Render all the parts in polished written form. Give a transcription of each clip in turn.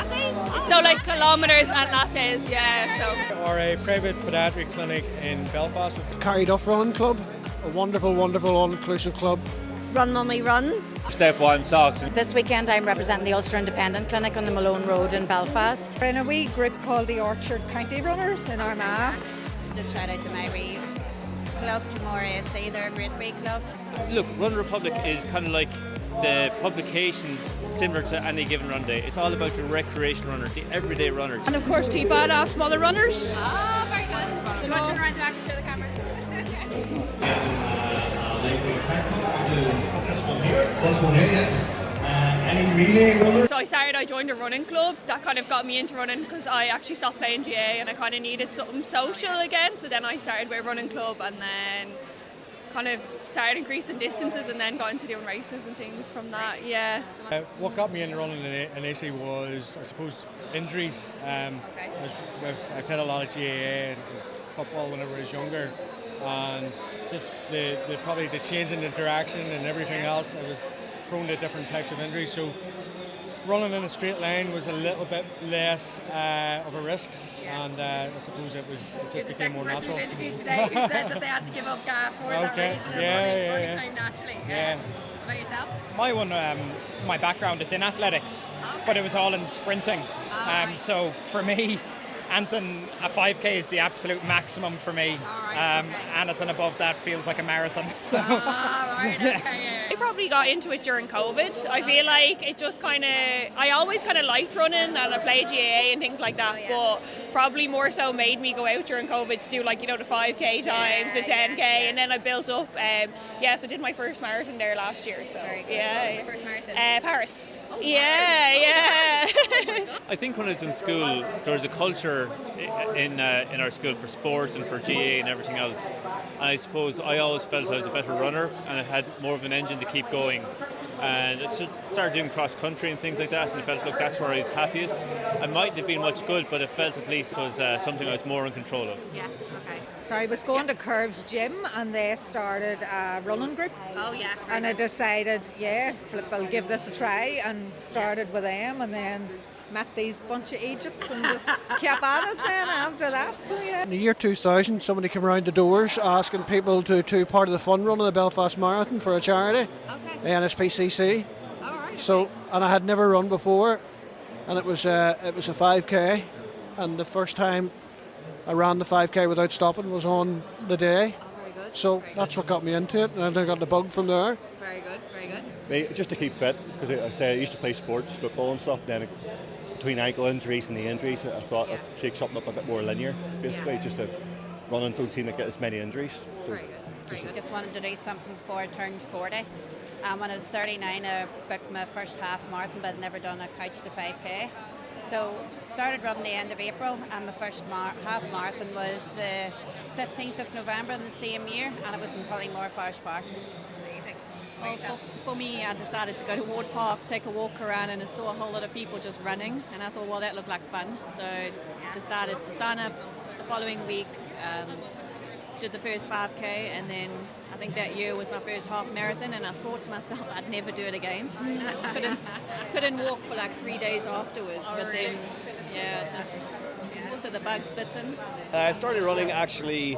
lattes. So like kilometres and lattes, yeah. So. Or a private podiatry clinic in Belfast. Carried Off Running Club, a wonderful, all-inclusive club. Run Mummy Run. Step One Socks. This weekend I'm representing the Ulster Independent Clinic on the Malone Road in Belfast. We're in a wee group called the Orchard County Runners in Armagh. Just shout out to my wee club, Jamora AC, they're a great wee club. Look, Run Republic is kind of like the publication similar to any given run day. It's all about the recreation runner, the everyday runner. And of course, T-Bad Ask Mother Runners. Oh, very good. Do you want to turn around the back and show the camera? So I joined a running club. That kind of got me into running because I actually stopped playing GA and I kind of needed something social again. So then I started with a running club and then kind of started increasing distances and then got into doing races and things from that, yeah. What got me into running in AC was, I suppose, injuries. I played a lot of GAA and football when I was younger, and just probably the change in the direction and everything else. I was prone to different types of injuries, so running in a straight line was a little bit less of a risk. And I suppose it just became more natural. You're the second person we've interviewed today who said that they had to give up for that race and running time naturally. Yeah. What about yourself? My one, my background is in athletics, but it was all in sprinting. So for me, anything a 5k is the absolute maximum for me. Anything above that feels like a marathon. So. I probably got into it during COVID. I feel like it just kind of, I always kind of liked running and I played GAA and things like that, but probably more so made me go out during COVID to do like, the 5k times, the 10k, and then I built up. So I did my first marathon there last year. So Very good. What was the first marathon? Paris. Oh, yeah. I think when I was in school, there was a culture in our school for sports and for GA and everything else. And I suppose I always felt I was a better runner and I had more of an engine to keep going. And I started doing cross country and things like that, and I felt, look, that's where I was happiest. I mightn't have been much good, but it felt at least was something I was more in control of. Yeah, okay. So I was going to Curve's gym and they started a running group. Oh, yeah. And I decided, I'll give this a try, and started with them, and then met these bunch of Egypts and just kept at it then after that. So yeah. In the year 2000, somebody came around the doors asking people to part of the fun run of the Belfast Marathon for a charity, NSPCC. All right. So, and I had never run before, and it was a 5k, and the first time I ran the 5k without stopping was on the day. Very good. So Very that's good. what got me into it, and I got the bug from there. Very good, very good. Just to keep fit, because I used to play sports, football and stuff, then between ankle injuries and knee injuries, I thought I'd shake something up a bit more linear, basically, just to run and don't seem to get as many injuries. So Very good. Very good. Just wanted to do something before I turned 40. When I was 39, I booked my first half marathon, but I'd never done a couch to 5k. So started running the end of April, and my first half marathon was the 15th of November in the same year, and it was in Tullymore Forest Park. Amazing. Well, for me, I decided to go to Ward Park, take a walk around, and I saw a whole lot of people just running, and I thought, well, that looked like fun. So I decided to sign up the following week, did the first 5k, and then I think that year was my first half marathon, and I swore to myself I'd never do it again. couldn't walk for like 3 days afterwards, but then, also the bugs bitten. I started running actually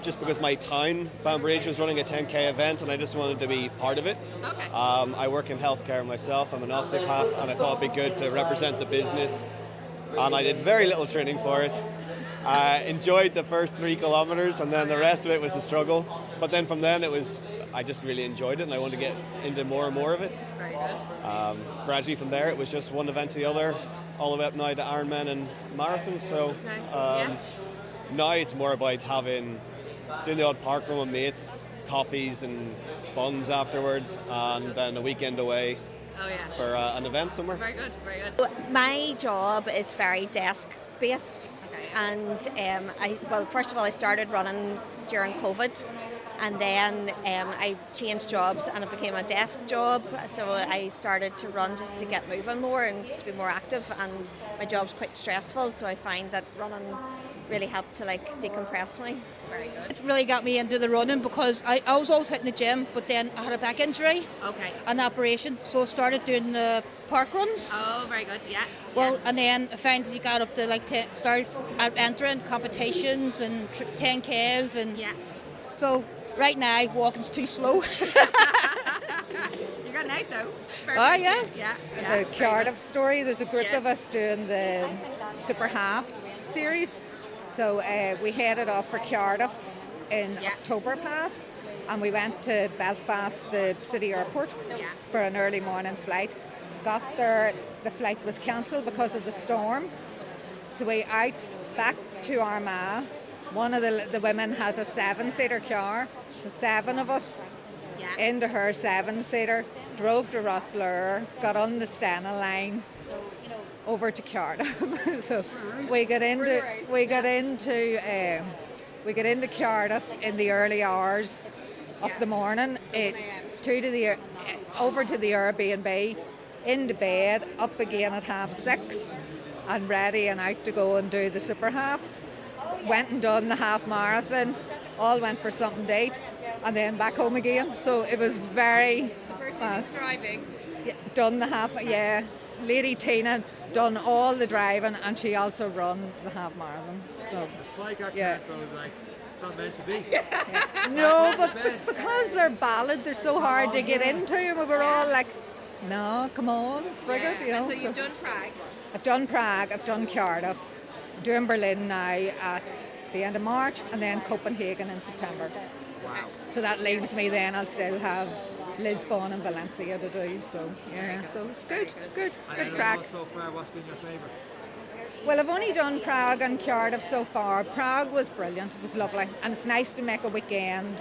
just because my town, Banbridge, was running a 10k event and I just wanted to be part of it. Okay. I work in healthcare myself, I'm an osteopath, and I thought it'd be good to represent the business. And I did very little training for it. I enjoyed the first 3 kilometers and then the rest of it was a struggle. But then from then I just really enjoyed it and I wanted to get into more and more of it. Very good. Gradually from there it was just one event to the other, all the way up now to Ironman and marathons. So now it's more about doing the odd park run with mates, coffees and buns afterwards, and then a weekend away for an event somewhere. Very good, very good. My job is very desk based, and first of all I started running during COVID, and then I changed jobs and it became a desk job, so I started to run just to get moving more and just to be more active, and my job's quite stressful, so I find that running really helped to like decompress me. Very good. It's really got me into the running because I was always hitting the gym, but then I had a back injury, Okay. an operation, so I started doing the park runs. Oh, very good. Yeah. Well, and then I found that you got up to like started entering competitions and 10Ks, and so right now walking's too slow. You got out though. Oh, yeah. Yeah. The Cardiff story, there's a group of us doing the Super Halves series. So we headed off for Cardiff in October past, and we went to Belfast, the city airport, for an early morning flight. Got there, the flight was cancelled because of the storm. So we out back to Armagh. One of the women has a 7-seater car, so 7 of us into her 7-seater, drove to Rosslare, got on the Stena line over to Cardiff. So we got into Cardiff in the early hours of the morning. Over to the Airbnb, into bed, up again at 6:30, and ready and out to go and do the super halves. Went and done the half marathon. All went for something to eat, and then back home again. So it was very fast. Driving. Yeah, done the half. Yeah. Lady Tina done all the driving, and she also run the half marathon. So the flight got cancelled, like it's not meant to be. No, but because they're ballad, they're so hard to get into, and we were all like, no, come on, frigate, you know. And so you've done Prague. I've done Prague, I've done Cardiff, doing Berlin now at the end of March, and then Copenhagen in September. Wow. So that leaves me then, I'll still have Lisbon and Valencia to do, so yeah, so it's good crack. So far, what's been your favourite? Well, I've only done Prague and Cardiff so far. Prague was brilliant, it was lovely, and it's nice to make a weekend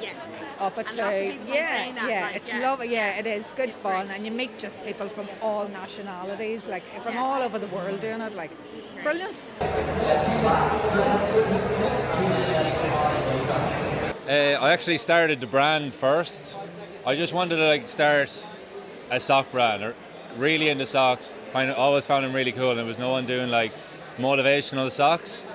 of it And too. lots of people saying that, like, It's lovely. Yeah, it is good fun, and you meet just people from all nationalities, like from all over the world doing it, like brilliant. I actually started the brand first. I just wanted to start a sock brand, or really into socks. Always found them really cool, and there was no one doing motivational socks.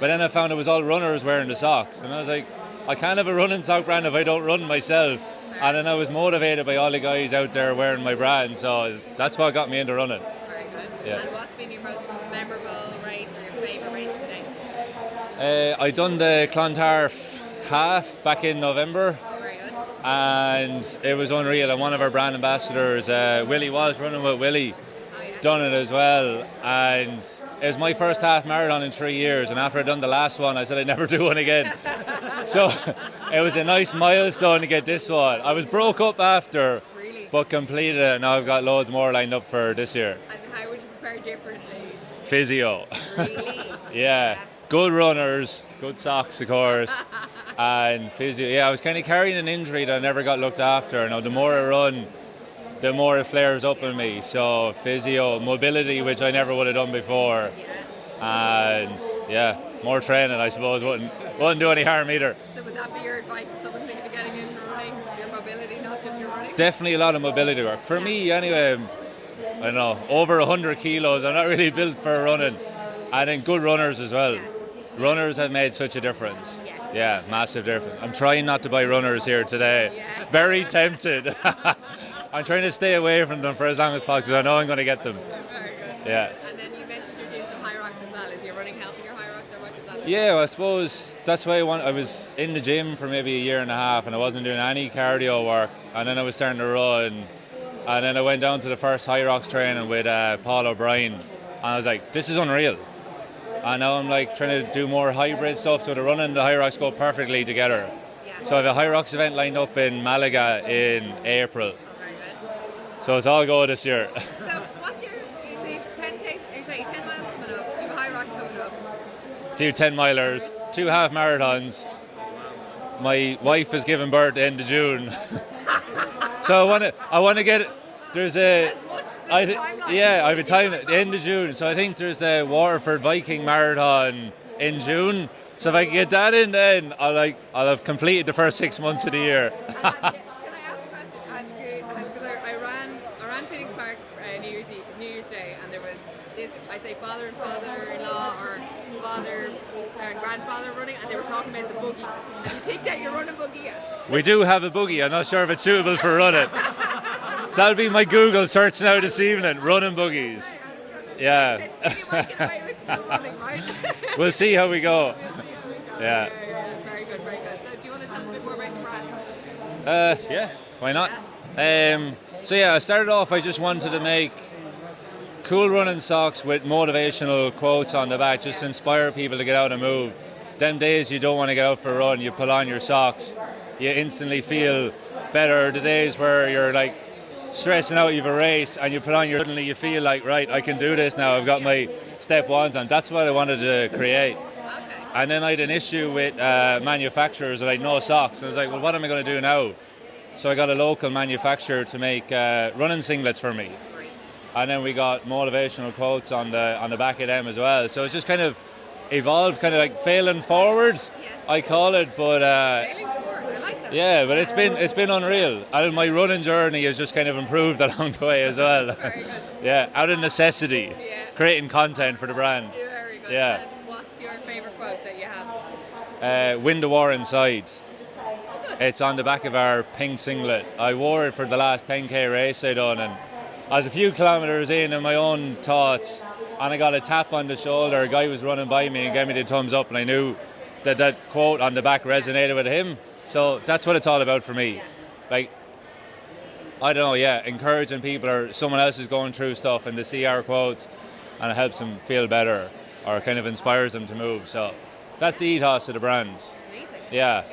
But then I found it was all runners wearing the socks, and I was like, I can't have a running sock brand if I don't run myself. And then I was motivated by all the guys out there wearing my brand, so that's what got me into running. Very good. Yeah. And what's been your most memorable race or your favourite race today? I done the Clontarf half back in November. Oh, very good. And it was unreal, and one of our brand ambassadors, Willie Walsh, running with Willie, done it as well, and it was my first half marathon in 3 years, and after I'd done the last one I said I'd never do one again. So it was a nice milestone to get this one. I was broke up after, but completed it, and now I've got loads more lined up for this year. And how would you prepare differently? Physio. Really? Yeah. Good runners, good socks of course, and physio. Yeah, I was kind of carrying an injury that I never got looked after. Now the more I run, the more it flares up in me. So physio, mobility, which I never would have done before, and yeah, more training I suppose wouldn't do any harm either. So would that be your advice to someone thinking of getting into running? Your mobility, not just your running? Definitely a lot of mobility work. For me anyway, I don't know, over 100 kilos, I'm not really built for running. And then good runners as well. Runners have made such a difference. Yeah, massive difference. I'm trying not to buy runners here today. Very tempted. I'm trying to stay away from them for as long as possible because I know I'm going to get them. Very good. Yeah. And then you mentioned you're doing some high rocks as well. Is your running helping your high rocks, or what does that look Yeah, well, I suppose that's why I was in the gym for maybe a year and a half and I wasn't doing any cardio work, and then I was starting to run, and then I went down to the first high rocks training with Paul O'Brien, and I was like, this is unreal. And now I'm trying to do more hybrid stuff, so the running and the high rocks go perfectly together. So I have a high rocks event lined up in Malaga in April. So it's all go this year. So what's you say 10K, you say 10 miles coming up, you have high rocks coming up. A few 10 milers, 2 half marathons. My wife is giving birth at the end of June. So I want to get, there's a, I have a time at the end of June, so I think there's a Waterford Viking Marathon in June. So if I can get that in, then I'll have completed the first 6 months of the year. Can I ask a question? Because I ran ran Phoenix Park New Year's Day, and there was this, I'd say, father and father-in-law or father and grandfather running, and they were talking about the buggy. Have you picked out your running buggy yet? We do have a buggy. I'm not sure if it's suitable for running. That'll be my Google search now this evening. Running buggies. Yeah. You might get away with still running, right? We'll see how we go. Yeah. Very good, very good. So do you want to tell us a bit more about the brand? Yeah, why not? So yeah, I started off, I just wanted to make cool running socks with motivational quotes on the back, just to inspire people to get out and move. Them days you don't want to get out for a run, you pull on your socks, you instantly feel better. The days where you're like stressing out, you've a race, and you put on suddenly you feel like, right, I can do this now, I've got my step ones on. That's what I wanted to create. And then I had an issue with manufacturers that had no socks. And I was like, well, what am I going to do now? So I got a local manufacturer to make running singlets for me. And then we got motivational quotes on the back of them as well. So it's just kind of evolved, kind of like failing forward, I call it. But Failing forward, I like that. yeah, but it's been unreal. And my running journey has just kind of improved along the way as well. Very good. Yeah, out of necessity, creating content for the brand. Very good. Yeah. And what's your favourite quote that you have? Win the war inside. It's on the back of our pink singlet. I wore it for the last 10k race I done, and I was a few kilometres in my own thoughts, and I got a tap on the shoulder. A guy was running by me and gave me the thumbs up, and I knew that quote on the back resonated with him. So that's what it's all about for me. Like, I don't know, encouraging people, or someone else is going through stuff and they see our quotes and it helps them feel better or kind of inspires them to move. So that's the ethos of the brand. Amazing. Yeah.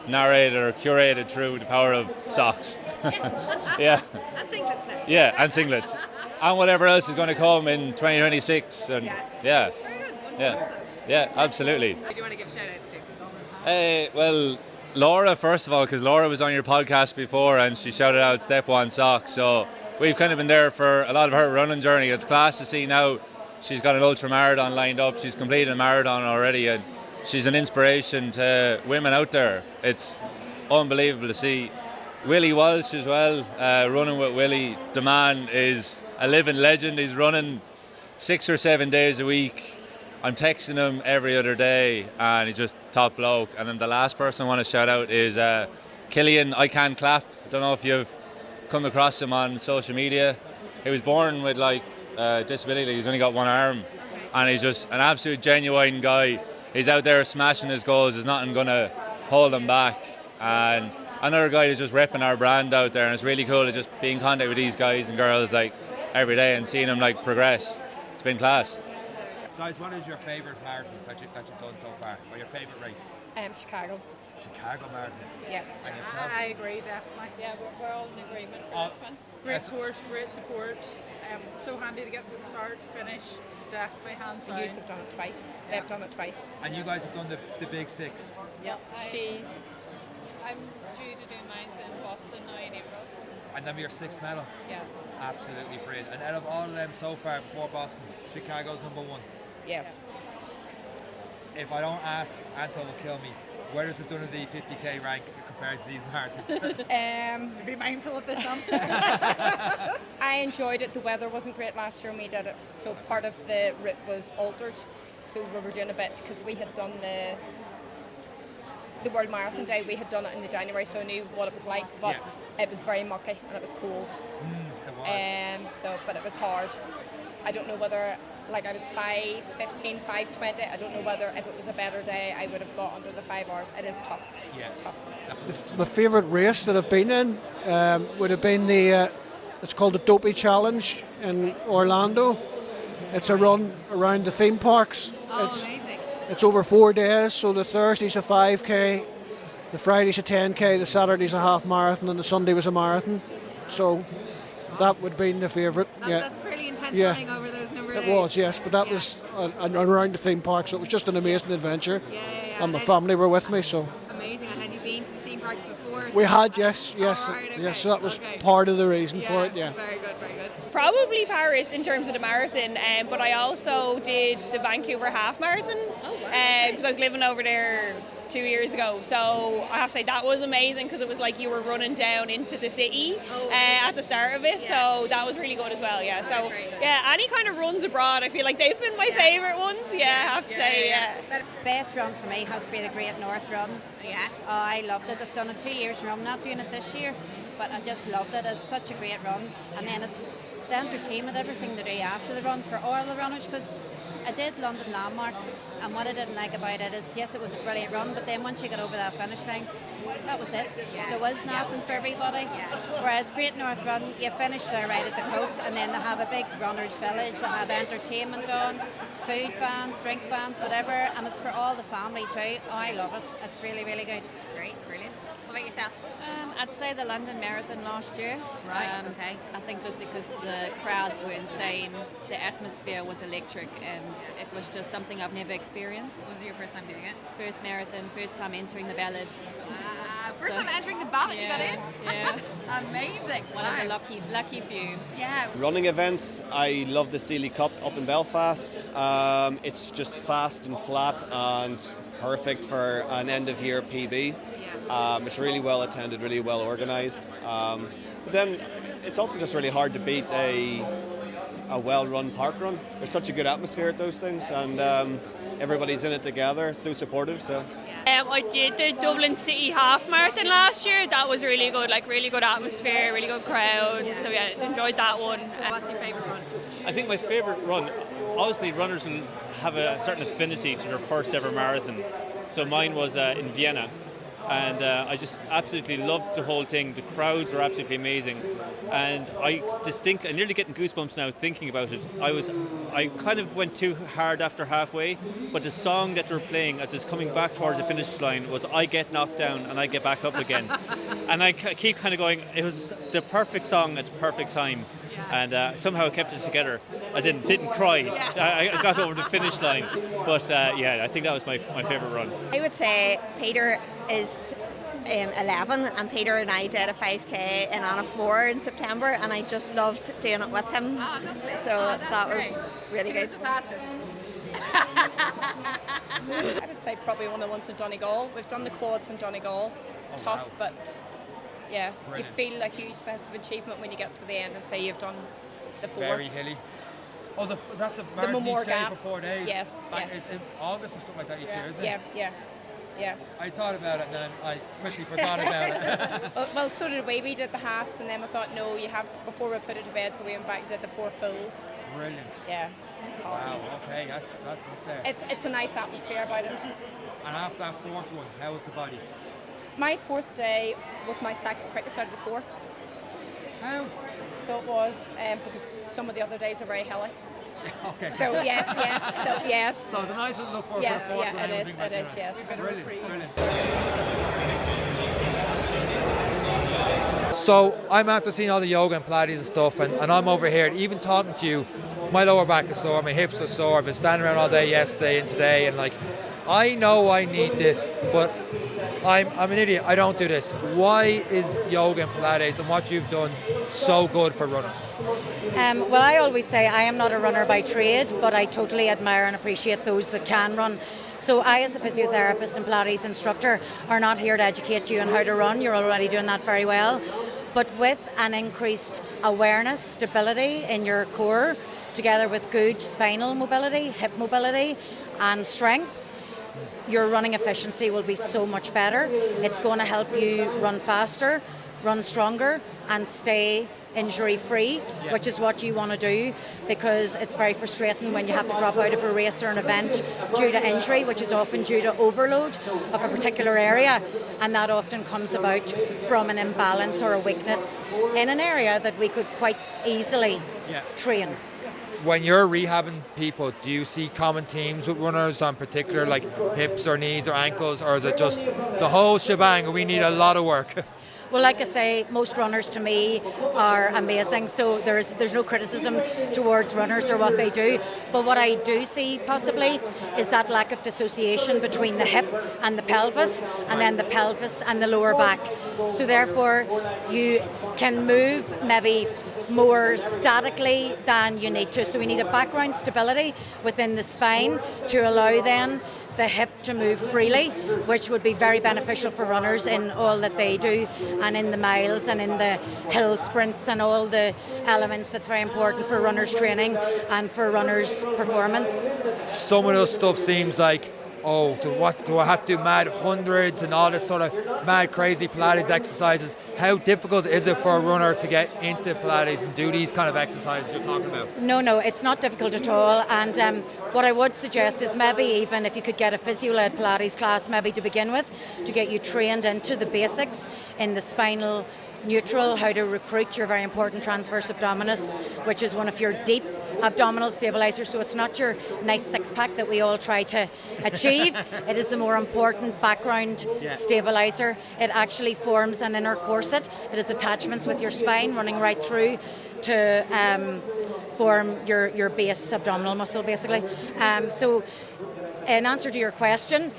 Narrated or curated through the power of socks. Yeah. And singlets now. Yeah, and singlets. And whatever else is going to come in 2026. And Very good. Wonderful. Yeah, absolutely. Who do you want to give shout outs to? Well, Laura, first of all, because Laura was on your podcast before and she shouted out Step One Socks. So we've kind of been there for a lot of her running journey. It's class to see now she's got an ultra marathon lined up. She's completed a marathon already, and she's an inspiration to women out there. It's unbelievable to see. Willie Walsh as well, running with Willie. The man is a living legend. He's running 6 or 7 days a week. I'm texting him every other day, and he's just top bloke. And then the last person I want to shout out is Killian I Can't Clap. Don't know if you've come across him on social media. He was born with disability. He's only got one arm, and he's just an absolute genuine guy. He's out there smashing his goals. There's nothing going to hold him back. And another guy who's just repping our brand out there, and it's really cool to just be in contact with these guys and girls every day and seeing them progress. It's been class. Guys, what is your favourite marathon that you've done so far, or your favourite race? Chicago. Chicago Marathon. Yes. And yourself? I agree, definitely. Yeah, we're all in agreement for this one. Great course, great support. So handy to get to the start, finish. Definitely hands down. You have done it twice. They've done it twice. And you guys have done the big six. Yep. I'm due to do mine in Boston now in April. And then your sixth medal. Yeah. Absolutely brilliant. And out of all of them so far before Boston, Chicago's number one. Yes. If I don't ask, Anto will kill me. Where does the Dundee 50k rank compared to these marathons? Be mindful of this answer. I enjoyed it. The weather wasn't great last year when we did it, so part of the route was altered. So we were doing a bit because we had done the World Marathon Day. We had done it in the January, so I knew what it was like. But it was very mucky and it was cold. It was. But it was hard. I don't know whether. I was 5:15, 5:20. I don't know whether if it was a better day I would have got under the 5 hours. It is tough. Yeah. It's tough. My favourite race that I've been in would have been it's called the Dopey Challenge in Orlando. It's a run around the theme parks. Amazing. It's over 4 days, so the Thursday's a 5k, the Friday's a 10k, the Saturday's a half marathon, and the Sunday was a marathon. So that would be the favourite. That's really intense running over those number of days. It was, yes, but that was around the theme park, so it was just an amazing adventure. Yeah. And my family were with me, so. Amazing. And had you been to the theme parks before? worse? We had, yes. Alright, okay, Yes, so that was okay. part of the reason for it, yeah. Very good, very good. Probably Paris in terms of the marathon, but I also did the Vancouver half marathon because I was living over there 2 years ago. So I have to say that was amazing because it was like you were running down into the city at the start of it. So that was really good as well. Yeah. So yeah, any kind of runs abroad, I feel like they've been my favourite ones. Yeah, I have to say. Yeah. Best run for me has to be the Great North Run. Yeah. Oh, I loved it. I've done it 2 years in a row. I'm not doing it this year, but I just loved it. It's such a great run. And then it's the entertainment, everything they do after the run for all the runners, because I did London Landmarks, and what I didn't like about it is, yes, it was a brilliant run, but then once you got over that finish line, that was it. There was nothing for everybody. Whereas Great North Run, you finish there right at the coast, and then they have a big runners village, they have entertainment on, food vans, drink vans, whatever, and it's for all the family too. Oh, I love it. It's really, really good. Great, brilliant. What about yourself? I'd say the London Marathon last year. Right, okay. I think just because the crowds were insane, the atmosphere was electric, and it was just something I've never experienced. Was it your first time doing it? First marathon, first time entering the ballot. First time entering the ballot, you got in? Yeah. Amazing. One of the lucky few. Yeah. Running events, I love the Sealy Cup up in Belfast. It's just fast and flat and perfect for an end of year PB. It's really well attended, really well organised. But then it's also just really hard to beat a well-run park run. There's such a good atmosphere at those things, and everybody's in it together, so supportive. So. I did the Dublin City Half Marathon last year. That was really good, like really good atmosphere, really good crowds. So yeah, enjoyed that one. What's your favourite run? I think my favourite run, obviously runners will have a certain affinity to their first ever marathon. So mine was in Vienna. And I just absolutely loved the whole thing. The crowds were absolutely amazing, and I'm nearly getting goosebumps now thinking about it. I kind of went too hard after halfway, but the song that they were playing as it's coming back towards the finish line was "I Get Knocked Down and I Get Back Up Again," and I keep kind of going. It was the perfect song at the perfect time. And somehow I kept it together, as in didn't cry. I got over the finish line, but I think that was my favourite run. I would say Peter is 11, and Peter and I did a 5k in Anna 4 in September, and I just loved doing it with him. Oh, lovely. So that was really Who good. was the fastest? I would say probably one of the ones in Donegal. We've done the quads in Donegal. Tough, but yeah, Brilliant. you feel a huge sense of achievement when you get to the end and say you've done the 4. Very hilly. Oh, that's the marathon each day Gap. for 4 days. Yes. And it's in August or something like that each year, isn't it? Yeah. I thought about it and then I quickly forgot about it. Well, so did we. We did the halves, and then we thought, no, you have before we put it to bed. So we went back and did the 4 fulls. Brilliant. Yeah, it's hard. Wow, okay, that's up there. It's a nice atmosphere about it. And after that fourth one, how was the body? My 4th day was my second quickest out of the 4. How? So it was because some of the other days are very hilly. Okay. So yes. So yes. So it's a nice little look forward Yes, for the fourth yeah, one. it is. It is. Yes. Brilliant. So I'm after seeing all the yoga and Pilates and stuff, and I'm over here, even talking to you, my lower back is sore, my hips are sore, I've been standing around all day yesterday and today, and like, I know I need this, but I'm an idiot, I don't do this. Why is yoga and Pilates and what you've done so good for runners? Well, I always say I am not a runner by trade, but I totally admire and appreciate those that can run. So I, as a physiotherapist and Pilates instructor, are not here to educate you on how to run. You're already doing that very well. But with an increased awareness, stability in your core, together with good spinal mobility, hip mobility and strength, your running efficiency will be so much better. It's going to help you run faster, run stronger and stay injury-free, which is what you want to do, because it's very frustrating when you have to drop out of a race or an event due to injury, which is often due to overload of a particular area, and that often comes about from an imbalance or a weakness in an area that we could quite easily train. When you're rehabbing people, do you see common themes with runners on particular, like hips or knees or ankles, or is it just the whole shebang and we need a lot of work? Well, like I say, most runners to me are amazing, so there's no criticism towards runners or what they do. But what I do see possibly is that lack of dissociation between the hip and the pelvis, and then the pelvis and the lower back. So therefore, you can move maybe more statically than you need to. So we need a background stability within the spine to allow then the hip to move freely, which would be very beneficial for runners in all that they do, and in the miles and in the hill sprints and all the elements that's very important for runners' training and for runners' performance. Some of those stuff seems like, oh, do I have to do mad hundreds and all this sort of mad crazy Pilates exercises? How difficult is it for a runner to get into Pilates and do these kind of exercises you're talking about? No, it's not difficult at all. And what I would suggest is maybe even if you could get a physio-led Pilates class maybe to begin with, to get you trained into the basics in the spinal neutral, how to recruit your very important transverse abdominis, which is one of your deep abdominal stabilizers. So it's not your nice six-pack that we all try to achieve. It is the more important background stabilizer. It actually forms an inner corset. It has attachments with your spine running right through to form your base abdominal muscle, basically. So in answer to your question,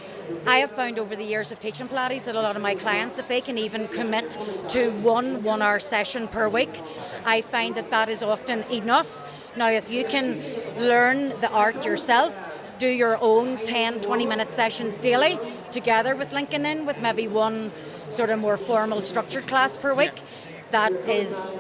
I have found over the years of teaching Pilates that a lot of my clients, if they can even commit to one 1 hour session per week, I find that is often enough. Now, if you can learn the art yourself, do your own 10-20 minute sessions daily, together with linking in with maybe one sort of more formal structured class per week, that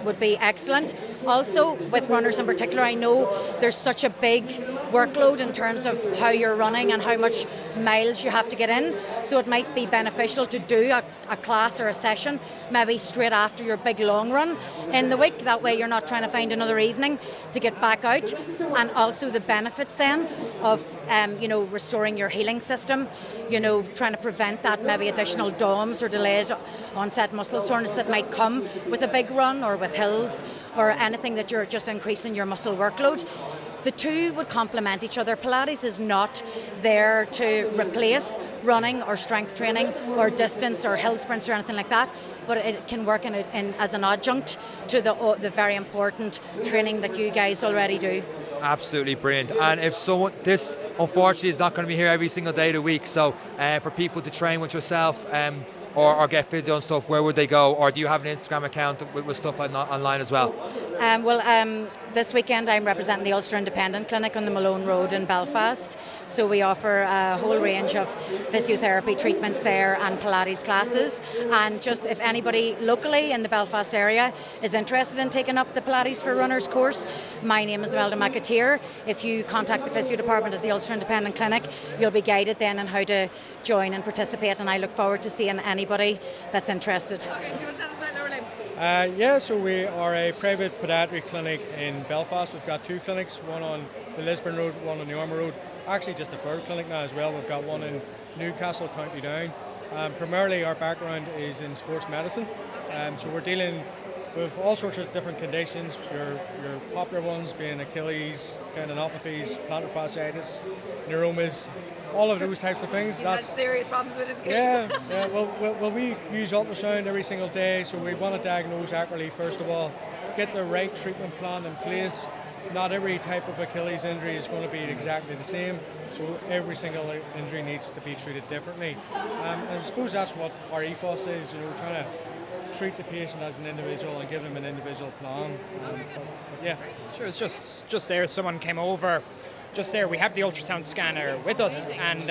would be excellent. Also, with runners in particular, I know there's such a big workload in terms of how you're running and how much miles you have to get in. So it might be beneficial to do a class or a session maybe straight after your big long run in the week. That way you're not trying to find another evening to get back out. And also the benefits then of restoring your healing system, trying to prevent that maybe additional DOMS or delayed onset muscle soreness that might come with a big run or with hills or anything that you're just increasing your muscle workload. The two would complement each other. Pilates is not there to replace running or strength training or distance or hill sprints or anything like that, but it can work as an adjunct to the very important training that you guys already do. Absolutely brilliant. And if someone, this unfortunately is not going to be here every single day of the week, so for people to train with yourself or get physio and stuff, where would they go? Or do you have an Instagram account with stuff online as well? This weekend I'm representing the Ulster Independent Clinic on the Malone Road in Belfast. So we offer a whole range of physiotherapy treatments there and Pilates classes. And just if anybody locally in the Belfast area is interested in taking up the Pilates for Runners course, my name is Imelda McAteer. If you contact the physio department at the Ulster Independent Clinic, you'll be guided then on how to join and participate. And I look forward to seeing anybody that's interested. Okay, so you want to tell us about Lorraine? So we are a private podiatry clinic in Belfast. We've got two clinics, one on the Lisburn Road, one on the Ormer Road. Actually just a third clinic now as well. We've got one in Newcastle, County Down. Primarily our background is in sports medicine. So we're dealing with all sorts of different conditions, your popular ones being Achilles, tendinopathies, plantar fasciitis, neuromas, all of those types of things. He's had serious problems with his Achilles. Yeah. Well, we use ultrasound every single day, so we want to diagnose accurately first of all, get the right treatment plan in place. Not every type of Achilles injury is going to be exactly the same, so every single injury needs to be treated differently. And I suppose that's what our ethos is, trying to treat the patient as an individual and give them an individual plan. Yeah. Sure, it's just there. Someone came over. Just there, we have the ultrasound scanner with us, and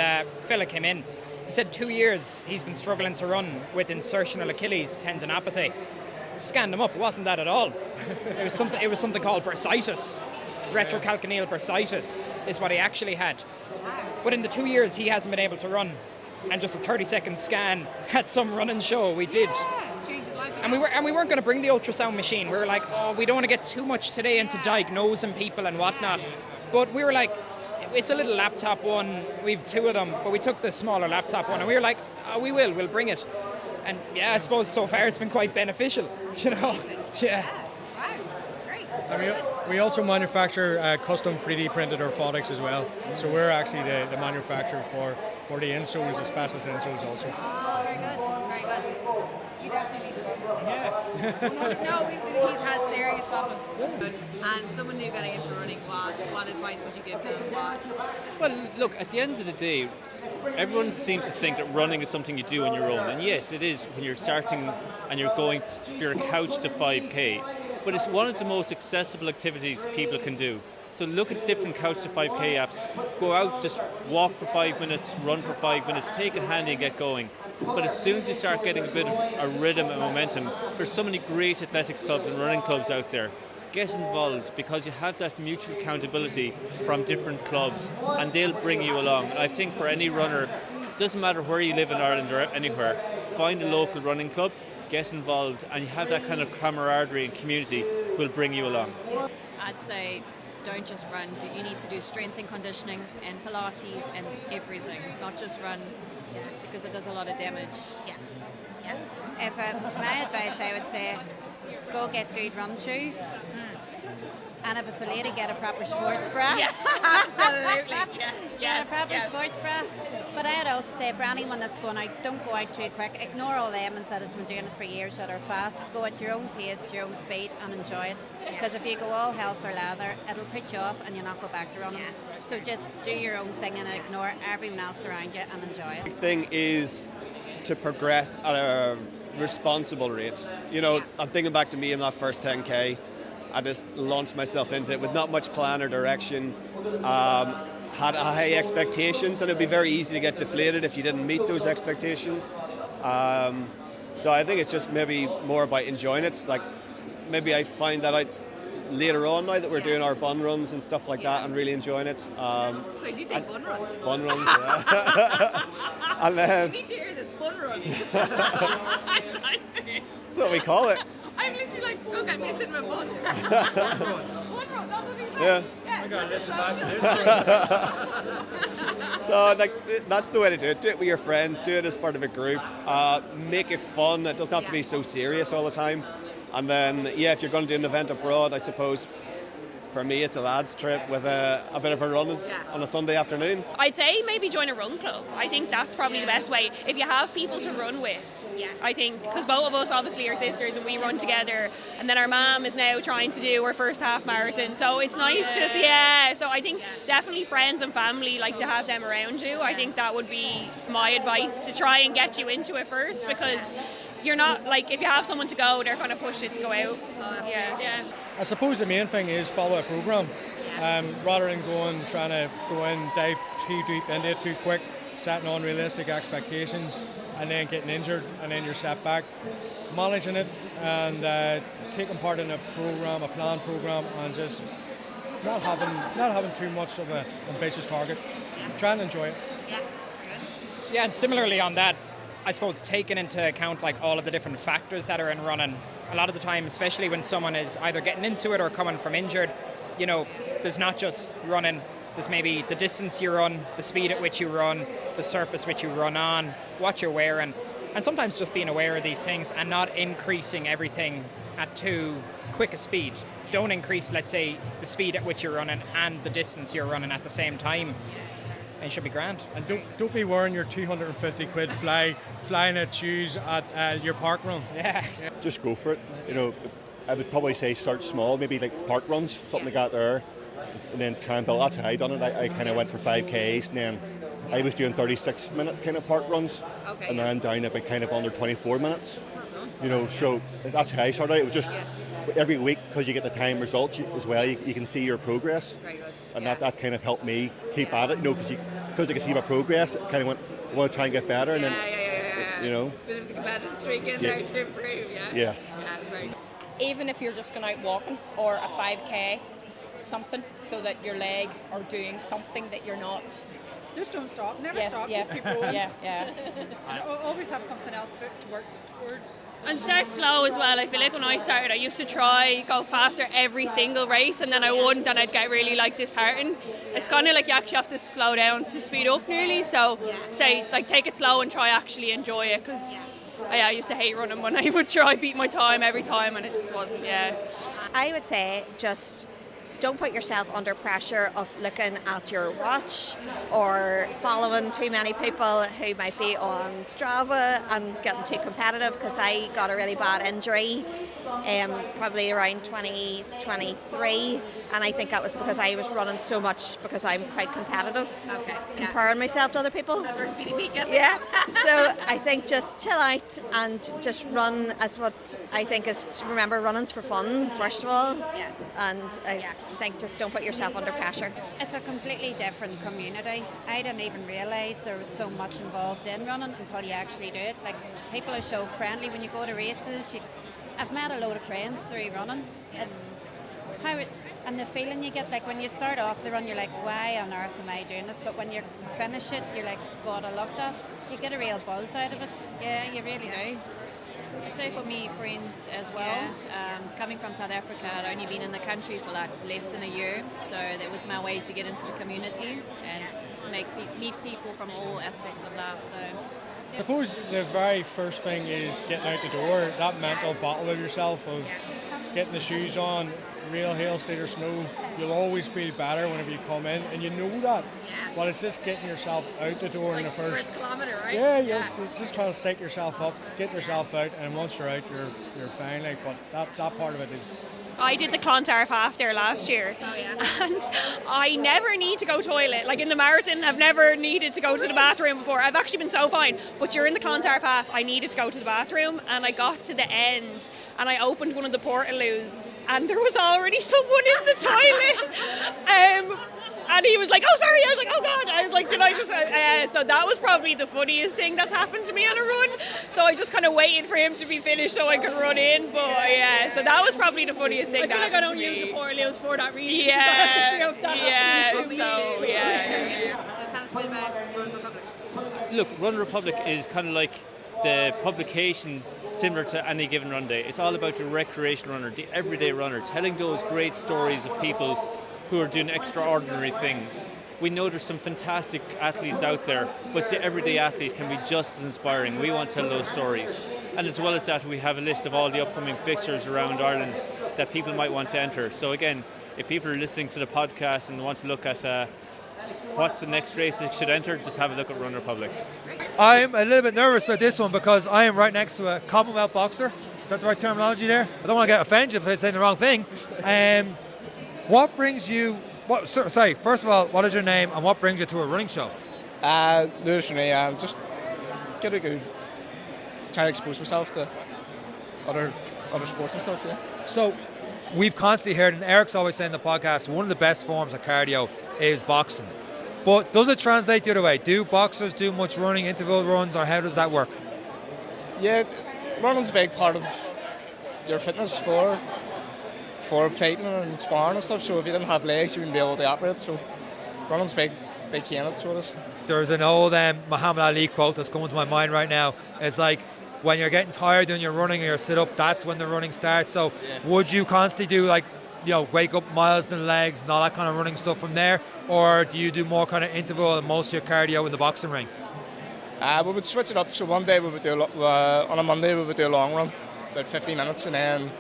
fella came in. He said 2 years he's been struggling to run with insertional Achilles tendinopathy. Scanned him up, it wasn't that at all. It was something called bursitis. Retrocalcaneal bursitis is what he actually had. But in the 2 years he hasn't been able to run, and just a 30-second scan at some running show we did. And we weren't going to bring the ultrasound machine. We were like, we don't want to get too much today into diagnosing people and whatnot. But we were like, it's a little laptop one. We've two of them, but we took the smaller laptop one, and we were like, we'll bring it. And yeah, I suppose so far it's been quite beneficial, Yeah. Wow, great. And we also manufacture custom 3D printed orthotics as well. So we're actually the manufacturer for the insoles, the specialist insoles also. Oh, very good. You definitely need to go. No, he's had serious problems. And someone new getting into running, what advice would you give them? Well, look, at the end of the day, everyone seems to think that running is something you do on your own. And yes, it is when you're starting and you're going for your couch to 5K. But it's one of the most accessible activities people can do. So look at different couch to 5K apps. Go out, just walk for 5 minutes, run for 5 minutes, take it handy and get going. But as soon as you start getting a bit of a rhythm and momentum, there's so many great athletics clubs and running clubs out there. Get involved because you have that mutual accountability from different clubs and they'll bring you along. And I think for any runner, it doesn't matter where you live in Ireland or anywhere, find a local running club, get involved, and you have that kind of camaraderie and community will bring you along. I'd say don't just run. You need to do strength and conditioning and Pilates and everything, not just run, because it does a lot of damage. Yeah. If it was my advice, I would say go get good run shoes. And if it's a lady, get a proper sports bra. Yeah, absolutely. Get a proper sports bra. But I'd also say for anyone that's going out, don't go out too quick. Ignore all the lemons that has been doing it for years that are fast. Go at your own pace, your own speed, and enjoy it. Because if you go all health or lather, it'll put you off and you'll not go back to running. So just do your own thing and ignore everyone else around you and enjoy it. The thing is to progress at a responsible rate. You know, I'm thinking back to me in that first 10K. I just launched myself into it with not much plan or direction. Had high expectations, and it'd be very easy to get deflated if you didn't meet those expectations. So I think it's just maybe more about enjoying it. Like maybe I find that out later on now that we're doing our bun runs and stuff like that, and really enjoying it. So did you say bun runs? Bun runs, yeah. And then You need to hear this bun run. I like this. that's what we call it. I'm literally like, go get me a cinnamon bun. Bun run, that's what he said. Yeah. Yeah, So like that's the way to do it. Do it with your friends. Do it as part of a group. Make it fun. It doesn't have to be so serious all the time. And then if you're going to do an event abroad, I suppose for me it's a lads trip with a bit of a run on a Sunday afternoon. I'd say maybe join a run club. I think that's probably the best way. If you have people to run with, I think, because both of us obviously are sisters and we run together, and then our mum is now trying to do her first half marathon, so it's nice just, so I think definitely friends and family, like to have them around you. I think that would be my advice, to try and get you into it first, because you're not, like, if you have someone to go, they're going to push it to go out. I suppose the main thing is follow a program, rather than trying to go in, dive too deep into it too quick, setting unrealistic expectations, and then getting injured, and then you're set back. Managing it and taking part in a planned program, and just not having too much of an ambitious target. Try and enjoy it. Yeah, and similarly on that, I suppose taking into account like all of the different factors that are in running. A lot of the time, especially when someone is either getting into it or coming from injured, you know, there's not just running. There's maybe the distance you run, the speed at which you run, the surface which you run on, what you're wearing, and sometimes just being aware of these things and not increasing everything at too quick a speed. Don't increase, let's say, the speed at which you're running and the distance you're running at the same time. And it should be grand. And don't be wearing your 250 quid flying at shoes at your park run. Yeah. Just go for it. You know, I would probably say start small, maybe like park runs, something like that there, and then try and build. That's how I done it. I kind of went for 5Ks, and then I was doing 36-minute kind of park runs, and then I'm down about kind of under 24 minutes. You know, so that's how I started out. It was just every week, because you get the time results as well, you can see your progress. Very good. And that kind of helped me keep at it, you know, because I could see my progress, I kind of want to try and get better, and then, you know. Bit of the competitive streak in there to improve, Yes. Yeah, very good. Even if you're just going out walking or a 5K, something so that your legs are doing something that you're not. Just don't stop. Never stop. Yeah. Just keep going. Yeah. And always have something else to work towards. And start slow as well. I feel like when I started, I used to try go faster every single race, and then I wouldn't, and I'd get really like disheartened. It's kind of like you actually have to slow down to speed up nearly. So say like take it slow and try actually enjoy it, because I used to hate running when I would try beat my time every time, and it just wasn't. I would say just don't put yourself under pressure of looking at your watch or following too many people who might be on Strava and getting too competitive, because I got a really bad injury probably around 2023, and I think that was because I was running so much because I'm quite competitive, comparing myself to other people. That's where Speedy Pete gets Yeah, so I think just chill out and just run as what I think is, remember, running's for fun, first of all. Yes. And I think just don't put yourself under pressure. It's a completely different community. I didn't even realise there was so much involved in running until you actually do it. Like, people are so friendly when you go to races. I've met a load of friends through running. It's and the feeling you get, like when you start off the run, you're like, why on earth am I doing this? But when you finish it, you're like, God, I love that. You get a real buzz out of it. Yeah, you really do. I'd say for me, friends as well. Coming from South Africa, I'd only been in the country for like less than a year, so that was my way to get into the community and meet people from all aspects of life. So. I suppose the very first thing is getting out the door, that mental battle with yourself of getting the shoes on, real hail, sleet or snow. You'll always feel better whenever you come in, and you know that. But it's just getting yourself out the door in the first kilometre, right? Yeah, it's just trying to psych yourself up, get yourself out, and once you're out, you're fine. Like, but that part of it is. I did the Clontarf half there last year, and I never need to go toilet. Like in the marathon, I've never needed to go to the bathroom before. I've actually been so fine, but during the Clontarf half, I needed to go to the bathroom, and I got to the end, and I opened one of the portaloos, and there was already someone in the toilet. And he was like, oh, sorry. I was like, oh, God. I was like, did I just... so that was probably the funniest thing that's happened to me on a run. So I just kind of waited for him to be finished so I could run in. But, so that was probably the funniest thing that happened to me. I feel like I don't use the portaloos for that reason. Yeah. So tell us a bit about Run Republic. Look, Run Republic is kind of like the publication similar to Any Given Run Day. It's all about the recreational runner, the everyday runner, telling those great stories of people who are doing extraordinary things. We know there's some fantastic athletes out there, but the everyday athlete can be just as inspiring. We want to tell those stories. And as well as that, we have a list of all the upcoming fixtures around Ireland that people might want to enter. So again, if people are listening to the podcast and want to look at what's the next race they should enter, just have a look at Run Republic. I'm a little bit nervous about this one because I am right next to a Commonwealth boxer. Is that the right terminology there? I don't want to get offended if I'm saying the wrong thing. What brings you... Sorry, first of all, what is your name and what brings you to a running show? Lewis Renee, just get a good... try to expose myself to other sports and stuff, yeah. So, we've constantly heard, and Eric's always saying in the podcast, one of the best forms of cardio is boxing. But does it translate the other way? Do boxers do much running, interval runs, or how does that work? Yeah, running's a big part of your fitness for fighting and sparring and stuff, so if you didn't have legs you wouldn't be able to operate, so running's big key in it, so it is. There's an old Muhammad Ali quote that's coming to my mind right now. It's like, when you're getting tired doing your running or your sit-up, that's when the running starts. So would you constantly do wake up miles in the legs and all that kind of running stuff from there, or do you do more kind of interval and most of your cardio in the boxing ring? We would switch it up, so one day we would do on a Monday we would do a long run, about 50 minutes, and then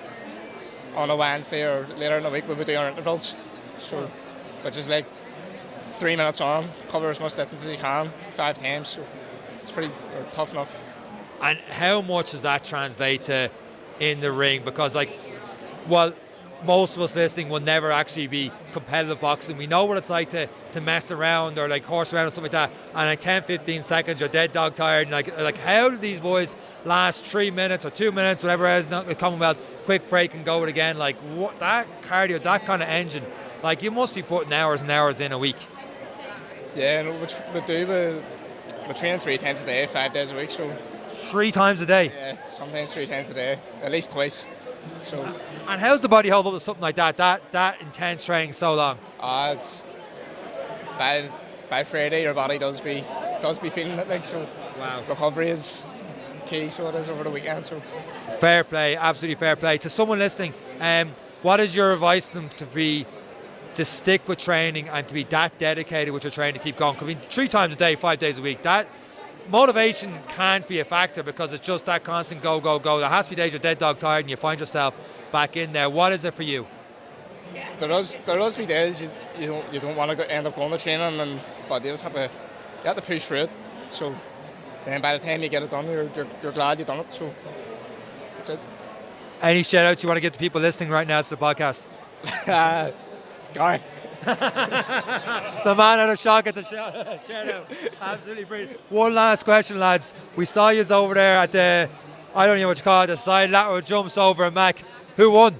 on a Wednesday or later in the week we would do our intervals, so which is like 3 minutes on, cover as much distance as you can 5 times, so it's pretty tough enough. And how much does that translate to in the ring? Because most of us listening will never actually be competitive boxing. We know what it's like to mess around or horse around or something like that, and in 10-15 seconds you're dead dog tired, and like how do these boys last 3 minutes or 2 minutes, whatever it is, not Commonwealth, quick break and go it again? Like, what, that cardio, that kind of engine, you must be putting hours and hours in a week. Yeah, we train 3 times a day, 5 days a week, so 3 times a day? Yeah, sometimes 3 times a day, at least twice. So. And how's the body hold up to something like that intense training so long? It's by Friday your body does be feeling it, so wow. Recovery is key, so it is over the weekend. So fair play, absolutely fair play. To someone listening, what is your advice to them to stick with training and to be that dedicated with your training to keep going? I mean, 3 times a day, 5 days a week, that motivation can't be a factor because it's just that constant go. There has to be days you're dead dog tired and you find yourself back in there. What is it for you? there does be days you don't want to end up going to training, but you just have to push through it. So then by the time you get it done, you're glad you've done it. So that's it. Any shout outs you want to give to people listening right now to the podcast? Guy. The man out of shock at the shout out. Absolutely brilliant. One last question, lads. We saw you over there at the, I don't know what you call it, the side lateral jumps over at Mac. Who won?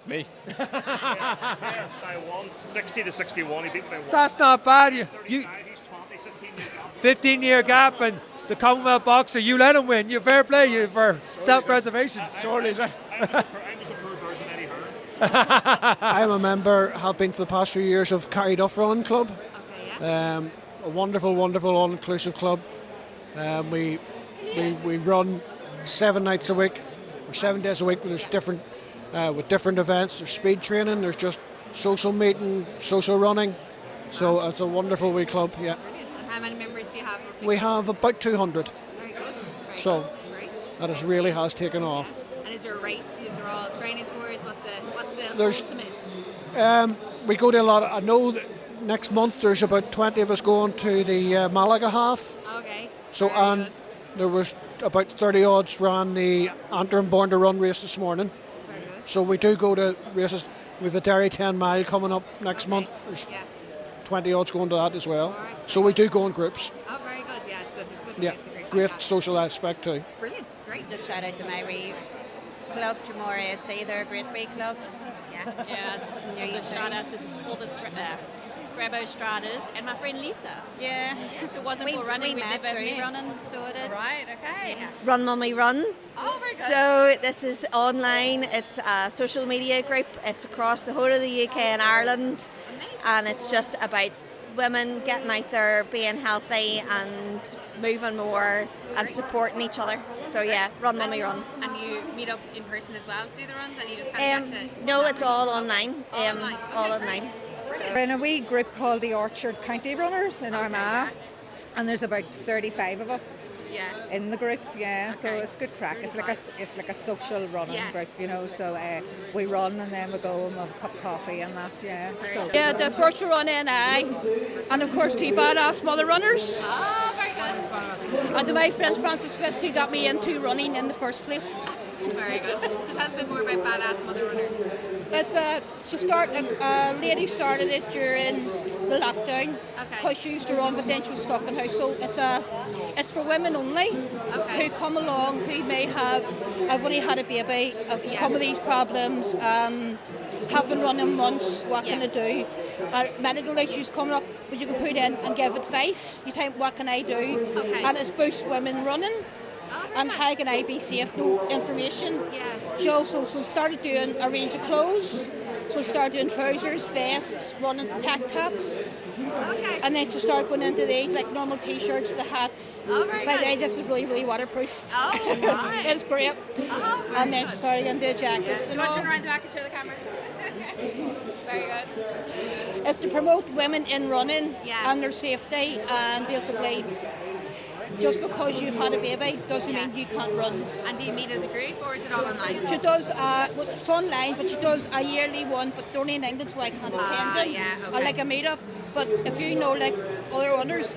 Me. I won 60 to 61. He beat me by 1. That's not bad. You 15-year gap, and the Commonwealth boxer, you let him win. You fair play. You for self-preservation. Sorry, sir. I'm just a poor version of Eddie Hearn. I'm a member, have been for the past few years, of Carry Duff Running Club. A wonderful, wonderful, all-inclusive club. We run 7 nights a week, or 7 days a week. There's different with different events. There's speed training. There's just social meeting, social running. So it's a wonderful wee club. Yeah. Brilliant. And how many members do you have? We have about 200. Very good. Very So good. that has really has taken off. And is there a race? Is there all training tours? What's the There's- ultimate? We go to a lot. I know that next month there's about 20 of us going to the Malaga half. Okay. So Very and good. there was about 30 odds ran the Antrim Born to Run race this morning. Very good. So we do go to races. We've a Derry 10 mile coming up next month. There's 20 odds going to that as well. So we do go in groups. Oh, very good. Yeah, it's good. It's good. Yeah, It's a great great podcast. social aspect too. Brilliant. Great. Just shout out to my wee club, Jamora AC. They're a great wee club. Yeah, it's a shout out to all the Scrabo Stratas and my friend Lisa. Yeah. If it wasn't for running, we we'd met never through met. running, so it did. Right. Okay. Yeah. Run Mummy Run. Oh, very good. So this is online. It's a social media group. It's across the whole of the UK and Ireland, and it's just about women getting out there, being healthy, and moving more, and supporting each other. So yeah, Run Mummy Run. And you meet up in person as well to do the runs, and you just kind of get to. No, it's all online. All online. We're in a wee group called the Orchard County Runners in Armagh, and there's about 35 of us in the group. Yeah, so it's good crack. It's like a social running group, you know. So we run and then we go and have a cup of coffee and that. Yeah. So Yeah, the first run NI, and of course 2 badass mother runners. Oh, very good. And to my friend Francis Smith, who got me into running in the first place. Very good. So tell us a bit more about Badass Mother Runner. It's a lady started it during the lockdown because she used to run, but then she was stuck in house. So it's for women only who come along who may have only had a baby, have come with these problems, haven't run in months. What can I do? Medical issues coming up, but you can put in and give advice. You think, what can I do? And it's boosts women running. And how can I be safe? No information. She also started doing a range of clothes. So started doing trousers, vests, running tank tops. And then she started going into the like normal t-shirts, the hats. very By the good. way, this is really, really waterproof. Oh, right. It's great. And then she started into the jackets Do and you want all. to turn around the back and show the camera? Very good. It's to promote women in running and their safety, and basically just because you've had a baby doesn't mean you can't run. And do you meet as a group or is it all online? She does, it's online, but she does a yearly one, but they're only in England, so I can't attend them. yeah, I like a meet-up, but if you know, like, other runners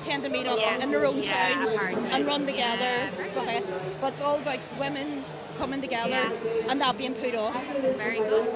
tend to meet up in their own towns and run together. Stuff like that. But it's all about women coming together and that being put off. Very good.